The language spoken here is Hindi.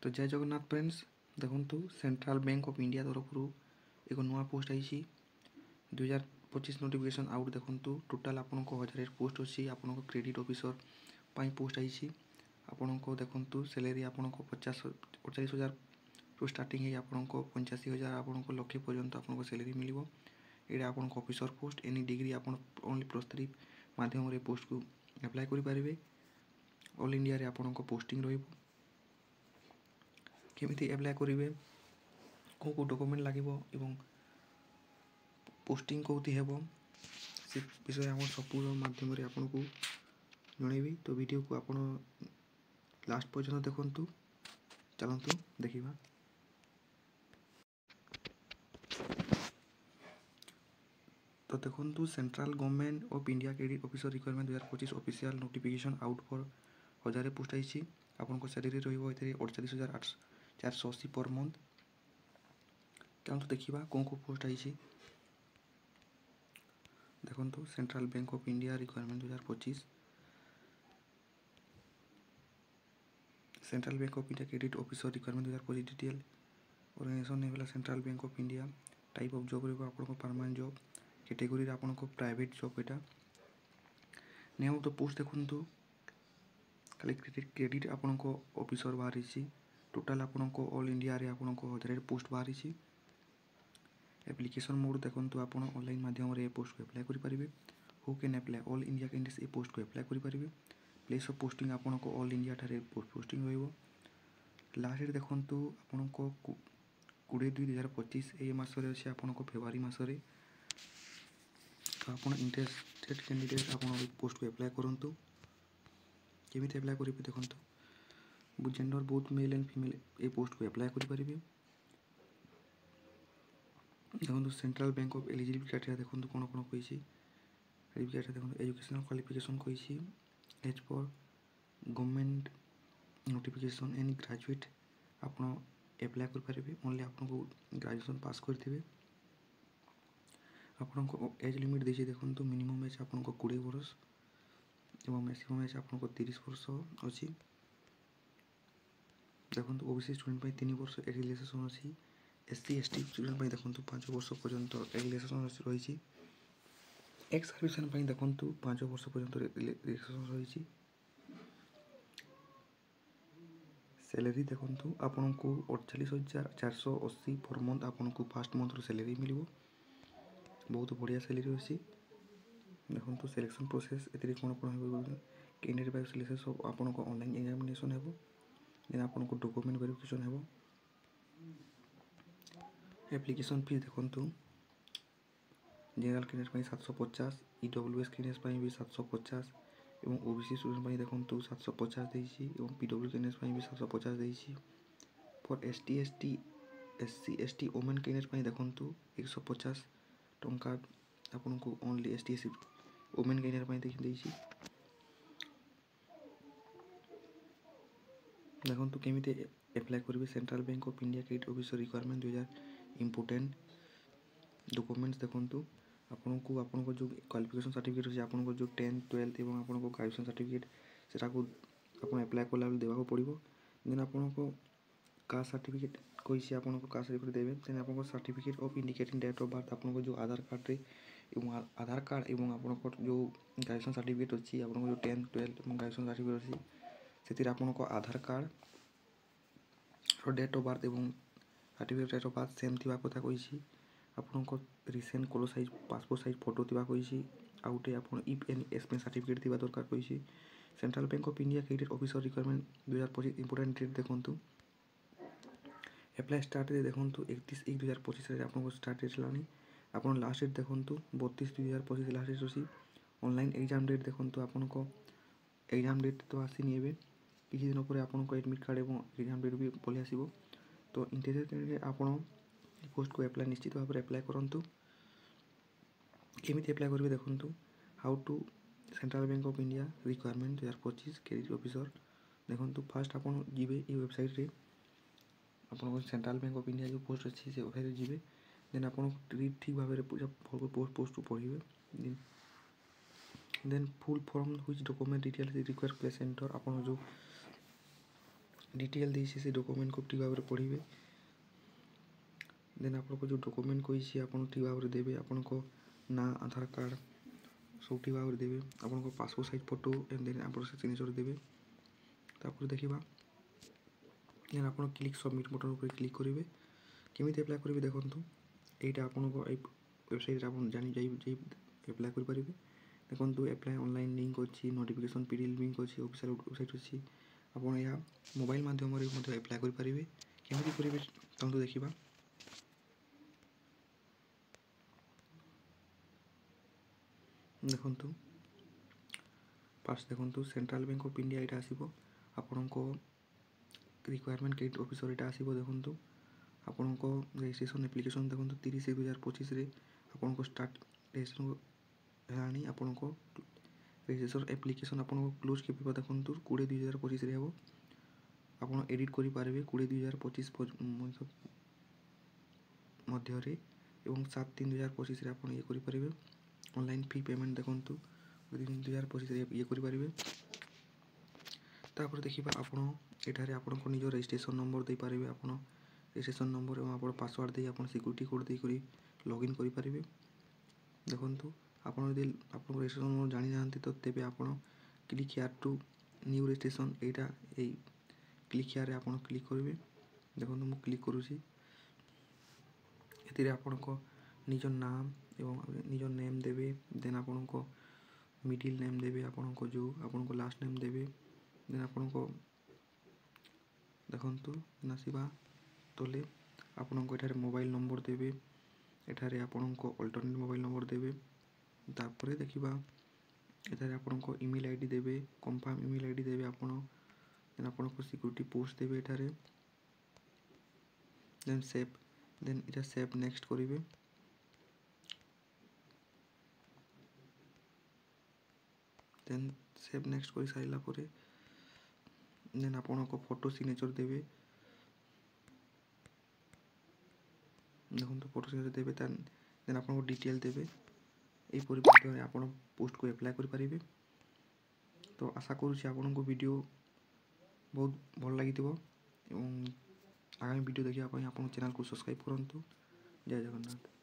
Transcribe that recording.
तो जय जगन्नाथ फ्रेंड्स देखु सेंट्रल बैंक ऑफ इंडिया तरफ एक नुआ पोस्ट आई 2025 नोटिफिकेशन आउट देखु टोटाल आपन को 1000 पोस्ट अच्छी आपन को क्रेडिट ऑफिसर पाई पोस्ट आई आपन को देखु सैलरी आपन को 48,000 रु स्टार्टिंग है आपन को 85,000 आपन को लक्षे पर्यंत आपन को सैलरी मिलिबो। एटा आपन को ऑफिसर पोस्ट एनी डिग्री आपन ओनली +3 माध्यम रे पोस्ट को अप्लाई करि पारिबे। ऑल इंडिया रे आपन को पोस्टिंग रहिबो। केमिति अप्लाई करिवे को डॉक्यूमेंट लागिबो एवं पोस्टिंग कोथि हेबो से विषय हम संपूर्ण माध्यम रे आपन को जणेबी। तो वीडियो को आपन लास्ट पर्यंत देखंतु। चलंतु देखिबा। तो देखंतु central government of India credit officer requirement 2025 official notification out for 1000 post आई आपन को सैलरी रहिबो एते 48,480 पर मंथ। चलंतु देखिबा कोन को पोस्ट आई देखंतु central bank of India requirement 2025 central bank of India credit officer requirement 2025 detail organisation ने central bank of India type of job रहबो आपन को परमानेंट जॉब कैटेगरी रे आपन को प्राइवेट जॉब एटा नेम तो पोस्ट देखंतु खाली क्रेडिट आपन को ऑफिसर बाहरी टोटाल आपन को ऑल इंडिया रे आपन को 1000 पोस्ट बाहरी। एप्लिकेशन मोड देखंतु आपन ऑनलाइन माध्यम रे पोस्ट को अप्लाई करि परिबे। Who can apply all India candidates ए पोस्ट को अप्लाई करि परिबे। प्लेस ऑफ पोस्टिंग आपन को ऑल इंडिया ठारे पोस्टिंग रहइबो। लास्ट डेट देखंतु आपन को 20/2/2025 ए मास रे अछि आपन को फेब्रुआरी मास रे। तो आपन इंटरेस्टेड कैंडिडेट आपन पोस्ट को अप्लाई करंतु। केमिति अप्लाई करिबे देखंतु gender both male and female ए पोस्ट को अप्लाई करि परिबे। देखो central bank of eligibility criteria देखो कौन कौन कही क्राइटेरिया देखो एजुकेशनल क्वालिफिकेशन कही एज पर गवर्नमेंट नोटिफिकेशन एनी ग्रेजुएट आपन अप्लाई कर पारे ओनली आपन को ग्रेजुएशन पास करथिबे। आपन को एज लिमिट देछि देखो मिनिमम एज आपन को 20 वर्ष एवं मैक्सिमम एज आपन को 30 वर्ष अछि। देखो ओबीसी स्टूडेंट पई 3 वर्ष एज रिलैक्सेशन अछि। एससी एसटी स्टूडेंट पई देखो 5 वर्ष पर्यंत रिलैक्सेशन रही। एक्स सर्विसमैन पई देखो 5 वर्ष पर्यंत रिलैक्सेशन रही। सैलरी देखो आपन को 48,480 पर मंथ आपन को फर्स्ट मंथ रो सैलरी मिलिबो। बहुत बढ़िया सैलरी अछि। देखो सिलेक्शन प्रोसेस एतरी कोन कोन हेबो कैंडिडेट बाय सिलेक्शन सब आपन को ऑनलाइन एग्जामिनेशन हेबो देन आपन को डॉक्यूमेंट वेरिफिकेशन हेबो। एप्लिकेशन फी देखंतु जनरल कैंडिडेट पई 750 ईडब्ल्यूएस कैंडिडेट पई भी 750 एवं ओबीसी स्टूडेंट पई देखंतु 750 देइछि एवं पीडब्ल्यू कैंडिडेट पई भी 750 देइछि। For ST ST SC ST women candidate पई देखंतु 150 टंका आपन को only ST SC women candidate पई देइछि। देखंतु केमिति अप्लाई करिवे central bank of India credit officer requirement 2000 important documents देखंतु आपन को जो क्वालिफिकेशन सर्टिफिकेट अछि आपन को जो 10th 12th एवं आपन को ग्रेजुएशन सर्टिफिकेट सेटा को आपन अप्लाई कोला देबा को पड़िबो। देन आपन को कास्ट सर्टिफिकेट कोइ से आपन को कास्ट सर्टिफिकेट देबे। देन आपन को certificate of indicating date of birth आपन को जो आधार कार्ड रे एवं आधार कार्ड एवं आपन को जो ग्रेजुएशन सर्टिफिकेट अछि आपन को जो 10th 12th एवं ग्रेजुएशन सर्टिफिकेट अछि सेतिर आपन को आधार कार्ड और डेट ऑफ बर्थ एवं certificate date of birth same थिबा कथा कहिछि। आपन को recent colour size passport size photo थिबा कहिछि। आउटे आपन इफ एनी एक्सपेंस सर्टिफिकेट थिबा दरकार कहिछि। Central bank of India credit officer requirement 2025 important date देखंतु अप्लाई स्टार्ट डेट देखंतु 31/1/2025 रे आपन को स्टार्ट डेट लानी। आपन लास्ट डेट देखंतु 32/2025 लास्ट डेट अछि। ऑनलाइन एग्जाम डेट देखंतु आपन को एग्जाम डेट तो आसी नेबे किछि दिन पर आपन को एडमिट कार्ड एवं एग्जाम डेट भी पले आसीबो। तो इंटरेस्ट कैंडिडेट आपन पोस्ट को अप्लाई निश्चित भाव में अप्लाई करंतु। केमिति अप्लाई करिवे देखंतु how to central bank of India requirement 2025 credit officer देखंतु फर्स्ट आपन जिबे ई वेबसाइट रे आपन को सेंट्रल बैंक ऑफ इंडिया जो पोस्ट अछि से वेबसाइट रे जिबे। देन आपन ठीक भाव में पूरा पोस्ट को पढिबे। Then full form which document details require place enter आपन जो डिटेल देइछि से डॉक्यूमेंट को ठीक भाव में पढ़िबे। देन आपको जो डॉक्यूमेंट कहिछि आपन ठीक भाव में देबे। आपन को ना आधार कार्ड सब ठीक भाव में देबे। आपन को passport size photo and then आपन से सिग्नेचर देबे। तापर देखिबा देन आपन क्लिक सबमिट बटन ऊपर क्लिक करिवे। केमिति अप्लाई करिवे देखंतु एटा आपन को वेबसाइट आपन जानि जाई अप्लाई कर परिबे। देखंतु अप्लाई ऑनलाइन लिंक अछि, नोटिफिकेशन पीडीएफ लिंक अछि, ऑफिशियल वेबसाइट अछि। आपन या मोबाइल माध्यम रे मध्ये अप्लाई कर परिबे। केमिति करिवे तंतु देखिबा। देखंतु फास्ट देखंतु सेंट्रल बैंक ऑफ इंडिया एटा आसीबो। आपन को रिक्वायरमेंट क्रेडिट ऑफिसर एटा आसीबो। देखंतु आपन को रजिस्ट्रेशन एप्लीकेशन देखंतु 30/1/2025 रे आपन को स्टार्ट रजिस्ट्रेशन हेलानी। आपन को रजिस्ट्रेशन एप्लीकेशन आपन को क्लोज केबे देखंतु 20/2/2025 रे हेबो। आपन एडिट करि पारबे 20/2/2025 मध्य रे एवं 7/3/2025 रे आपन ये करि पारबे। ऑनलाइन फी पेमेंट देखंतु 2025 रे ये करि पारबे। तापर देखिबा आपन एठारे आपन को निजो रजिस्ट्रेशन नंबर दे पारबे। आपन रजिस्ट्रेशन नंबर एवं आपन पासवर्ड दे आपन सिक्योरिटी कोड दे करी लॉगिन करि पारबे। देखंतु आपन यदि आपन रजिस्ट्रेशन नंबर जानि नाहंती तो तेबे आपन click here to new registration एटा ए क्लिक हियर रे आपन क्लिक करिवे। देखंतु मु क्लिक करूची। एतिरे आपन को निजो नाम एवं निजो नेम देबे। देन आपन को मिडिल नेम देबे। आपन को जो आपन को लास्ट नेम देबे। देन आपन को देखंतु नासिबा तोले आपन को एठारे मोबाइल नंबर देबे। एठारे आपन को अल्टरनेट मोबाइल नंबर देबे। तापरे देखिबा एठारे आपन को ईमेल आईडी देबे। कंफर्म ईमेल आईडी देबे आपन। देन आपन को सिक्योरिटी पोस्ट देबे एठारे। देन सेव देन इटा सेव नेक्स्ट करिवे। देन सेव नेक्स्ट करि साइला परे देन आपन को फोटो सिग्नेचर देबे। देखंतु फोटो सिग्नेचर देबे। देन आपन को डिटेल देबे। এই পরিবর্তনে আপন পোস্ট করে अप्लाई कर पारिबे। तो आशा करूछि आपन को वीडियो बहुत भल लागिथिबो एवं आगामी वीडियो देखिया पई आपन चैनल को सब्सक्राइब करंतु। जय जगन्नाथ।